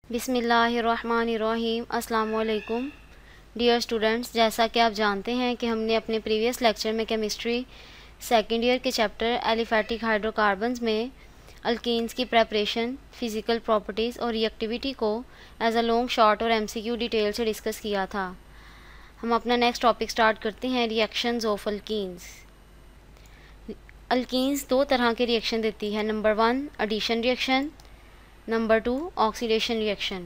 बिस्मिल्लाहिर्रहमानिर्रहीम। अस्सलाम वालेकुम डियर स्टूडेंट्स, जैसा कि आप जानते हैं कि हमने अपने प्रीवियस लेक्चर में केमिस्ट्री सेकेंड ईयर के चैप्टर एलिफेटिक हाइड्रोकार्बन्स में अल्कीन्स की प्रेपरेशन, फ़िज़िकल प्रॉपर्टीज़ और रिएक्टिविटी को एज अ लॉन्ग शॉर्ट और एमसीक्यू डिटेल से डिस्कस किया था। हम अपना नेक्स्ट टॉपिक स्टार्ट करते हैं, रिएक्शंस ऑफ अल्कीन्स। अल्कीन्स दो तरह के रिएक्शन देती है। Number 1 addition reaction, number 2 oxidation reaction.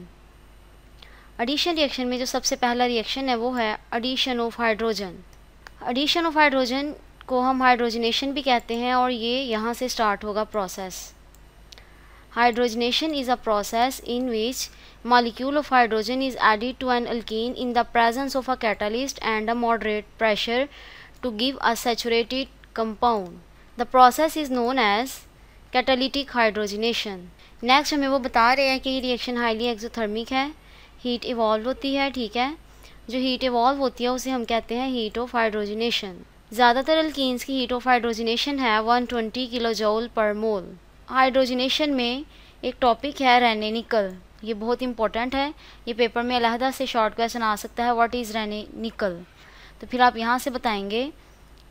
Addition reaction में जो सबसे पहला रिएक्शन है वो है addition of hydrogen. Addition of hydrogen को हम हाइड्रोजनेशन भी कहते हैं और ये यहाँ से स्टार्ट होगा process. Hydrogenation is a process in which molecule of hydrogen is added to an alkene in the presence of a catalyst and a moderate pressure to give a saturated compound. The process is known as catalytic hydrogenation. Next हमें वो बता रहे हैं कि ये reaction highly exothermic है, heat evolve होती है। ठीक है, जो हीट इवॉल्व होती है उसे हम कहते हैं हीट ऑफ हाइड्रोजनेशन। ज़्यादातर अल्कीन्स की हीट ऑफ हाइड्रोजनेशन है 120 किलोजूल पर मोल। हाइड्रोजनेशन में एक टॉपिक है रेने निकल, ये बहुत इंपॉर्टेंट है, ये पेपर में अलहदा से शॉर्ट क्वेश्चन आ सकता है, व्हाट इज़ रेने निकल। तो फिर आप यहाँ से बताएंगे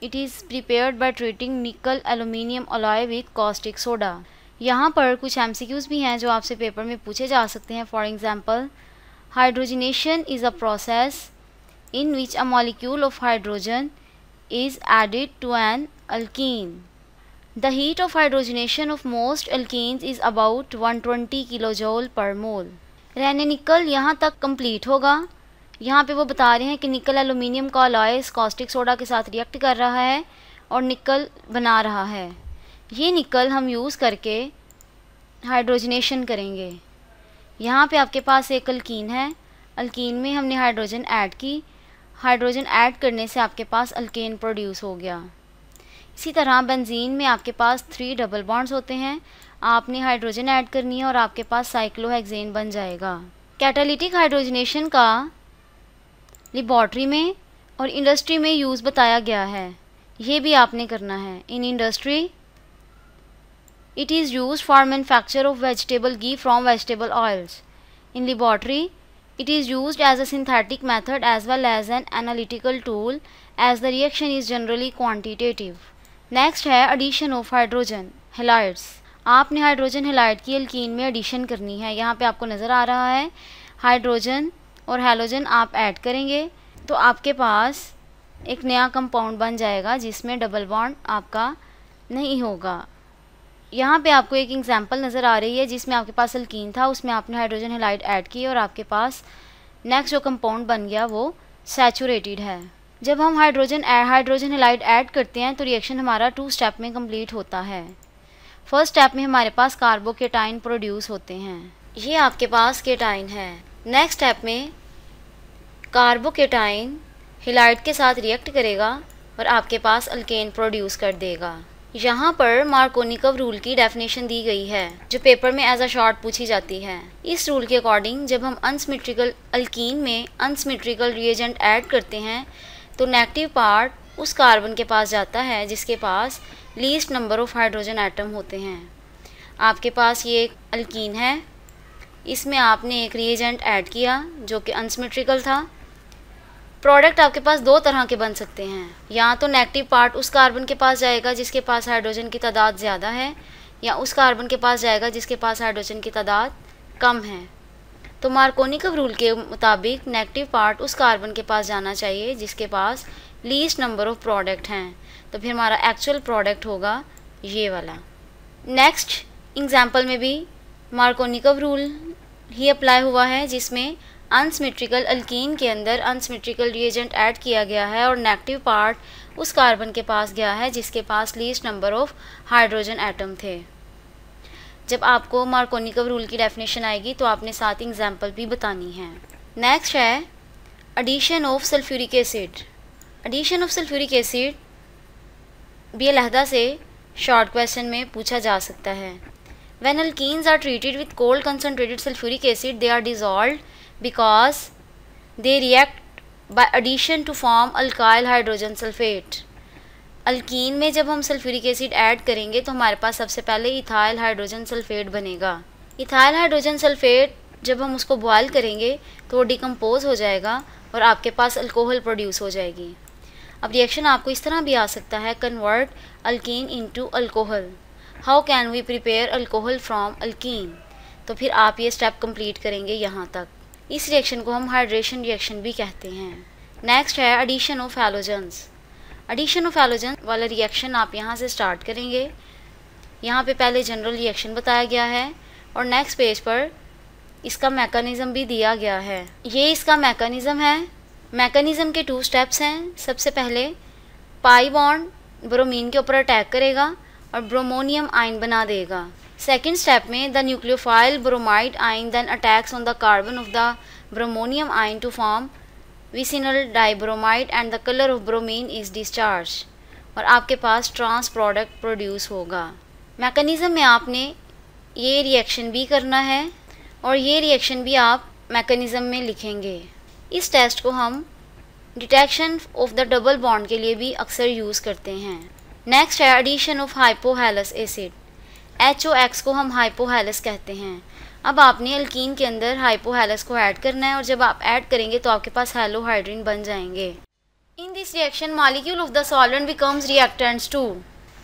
it is prepared by treating nickel aluminium alloy with caustic soda. यहाँ पर कुछ एमसीक्यूज़ भी हैं जो आपसे पेपर में पूछे जा सकते हैं। For example, hydrogenation is a process in which a molecule of hydrogen is added to an alkene. The heat of hydrogenation of most alkenes is about 120 kilojoule per mole. Renee निकल यहाँ तक complete होगा। यहाँ पे वो बता रहे हैं कि निकल एलुमिनियम का अलॉय कॉस्टिक सोडा के साथ रिएक्ट कर रहा है और निकल बना रहा है। ये निकल हम यूज़ करके हाइड्रोजनेशन करेंगे। यहाँ पे आपके पास एक अल्कीन है, अल्कीन में हमने हाइड्रोजन ऐड की, हाइड्रोजन ऐड करने से आपके पास अल्केन प्रोड्यूस हो गया। इसी तरह बेंजीन में आपके पास 3 डबल बॉन्ड्स होते हैं, आपने हाइड्रोजन ऐड करनी है और आपके पास साइक्लोहेक्सेन बन जाएगा। कैटालिटिक हाइड्रोजनेशन का लेबॉर्ट्री में और इंडस्ट्री में यूज़ बताया गया है, ये भी आपने करना है। In industry it is used for manufacture of vegetable ghee from vegetable oils. In laboratory, it is used as a synthetic method as well as an analytical tool as the reaction is generally quantitative. Next है addition of hydrogen halides. आपने hydrogen halide की alkyne में addition करनी है। यहाँ पे आपको नज़र आ रहा है हाइड्रोजन और हेलोजन आप ऐड करेंगे तो आपके पास एक नया कंपाउंड बन जाएगा जिसमें डबल बॉन्ड आपका नहीं होगा। यहाँ पे आपको एक एग्जांपल नज़र आ रही है जिसमें आपके पास अल्कीन था, उसमें आपने हाइड्रोजन हेलाइड ऐड की और आपके पास नेक्स्ट जो कंपाउंड बन गया वो सैचुरेटेड है। जब हम हाइड्रोजन हेलाइड ऐड करते हैं तो रिएक्शन हमारा 2 स्टेप में कंप्लीट होता है। फर्स्ट स्टेप में हमारे पास कार्बोकेटाइन प्रोड्यूस होते हैं, ये आपके पास केटाइन है। नेक्स्ट स्टेप में कार्बोकेटाइन हेलाइड के साथ रिएक्ट करेगा और आपके पास अल्केन प्रोड्यूस कर देगा। यहाँ पर मार्कोनिकव रूल की डेफिनेशन दी गई है जो पेपर में एज अ शॉर्ट पूछी जाती है। इस रूल के अकॉर्डिंग जब हम अनसिमेट्रिकल अल्कीन में अनसिमेट्रिकल रिएजेंट ऐड करते हैं तो नेगेटिव पार्ट उस कार्बन के पास जाता है जिसके पास least number of hydrogen atom होते हैं। आपके पास ये एक अल्कीन है, इसमें आपने एक रिएजेंट ऐड किया जो कि अनसिमेट्रिकल था। प्रोडक्ट आपके पास 2 तरह के बन सकते हैं, या तो नेगेटिव पार्ट उस कार्बन के पास जाएगा जिसके पास हाइड्रोजन की तादाद ज़्यादा है, या उस कार्बन के पास जाएगा जिसके पास हाइड्रोजन की तादाद कम है। तो मार्कोनिकव रूल के मुताबिक नेगेटिव पार्ट उस कार्बन के पास जाना चाहिए जिसके पास लीस्ट नंबर ऑफ प्रोडक्ट हैं, तो फिर हमारा एक्चुअल प्रोडक्ट होगा ये वाला। नेक्स्ट एग्जाम्पल में भी मार्कोनिकव रूल ही अप्लाई हुआ है जिसमें अनसिमेट्रिकल अल्कीन के अंदर अनसिमेट्रिकल रिएजेंट ऐड किया गया है और नेगेटिव पार्ट उस कार्बन के पास गया है जिसके पास least number of hydrogen atom थे। जब आपको मार्कोनिकव रूल की डेफिनेशन आएगी तो आपने 7 एग्जाम्पल भी बतानी है। नेक्स्ट है addition of sulphuric acid. Addition of sulphuric acid भी अलहदा से शॉर्ट क्वेश्चन में पूछा जा सकता है। When alkenes are treated with cold concentrated sulphuric acid they are dissolved because they react by addition to form alkyl hydrogen sulfate. Alkyne में जब हम सल्फ्यूरिक एसिड ऐड करेंगे तो हमारे पास सबसे पहले इथाइल हाइड्रोजन सल्फेट बनेगा। इथाइल हाइड्रोजन सल्फेट जब हम उसको बॉयल करेंगे तो वो डिकम्पोज हो जाएगा और आपके पास अल्कोहल प्रोड्यूस हो जाएगी। अब रिएक्शन आपको इस तरह भी आ सकता है, convert alkene into alcohol, how can we prepare alcohol from alkene. तो फिर आप ये स्टेप कंप्लीट करेंगे यहाँ तक। इस रिएक्शन को हम हाइड्रेशन रिएक्शन भी कहते हैं। नेक्स्ट है addition of halogens. Addition of halogen वाला रिएक्शन आप यहाँ से स्टार्ट करेंगे। यहाँ पे पहले जनरल रिएक्शन बताया गया है और नेक्स्ट पेज पर इसका मैकेनिज़्म भी दिया गया है। ये इसका मैकेनिज़्म है। मैकेनिज़्म के 2 स्टेप्स हैं। सबसे पहले पाई बॉन्ड ब्रोमीन के ऊपर अटैक करेगा और ब्रोमोनियम आयन बना देगा। सेकेंड स्टेप में the nucleophile bromide ion then attacks on the carbon of the bromonium ion to form vicinal dibromide and the colour of bromine is discharge, और आपके पास ट्रांस प्रोडक्ट प्रोड्यूस होगा। Mechanism में आपने ये रिएक्शन भी करना है और ये रिएक्शन भी आप मैकेनिज़्म में लिखेंगे। इस टेस्ट को हम detection of the double bond के लिए भी अक्सर यूज़ करते हैं। नेक्स्ट है addition of hypohalous acid. HOX को हम हाइपोहेलस कहते हैं। अब आपने अल्कीन के अंदर हाइपोहेलस को ऐड करना है और जब आप ऐड करेंगे तो आपके पास हेलोहाइड्रिन बन जाएंगे। In this reaction molecule of the solvent becomes reactants too.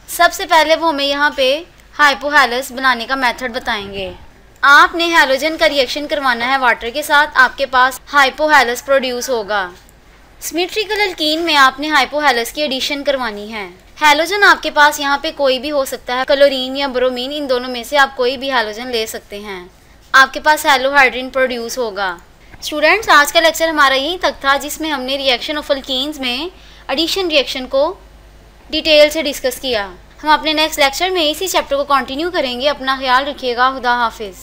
सबसे पहले वो हमें यहाँ पे हाइपोहेलस बनाने का मेथड बताएंगे। आपने हैलोजन का रिएक्शन करवाना है वाटर के साथ, आपके पास हाइपोहेलस प्रोड्यूस होगा। सिमेट्रिकल अल्कीन में आपने हाइपोहेलस की एडिशन करवानी है। हैलोजन आपके पास यहाँ पे कोई भी हो सकता है, क्लोरीन या ब्रोमीन, इन दोनों में से आप कोई भी हैलोजन ले सकते हैं। आपके पास हेलोहाइड्रिन प्रोड्यूस होगा। स्टूडेंट्स, आज का लेक्चर हमारा यहीं तक था जिसमें हमने रिएक्शन ऑफ अल्कीन्स में एडिशन रिएक्शन को डिटेल से डिस्कस किया। हम अपने नेक्स्ट लेक्चर में इसी चैप्टर को कंटिन्यू करेंगे। अपना ख्याल रखिएगा। खुदा हाफिज़।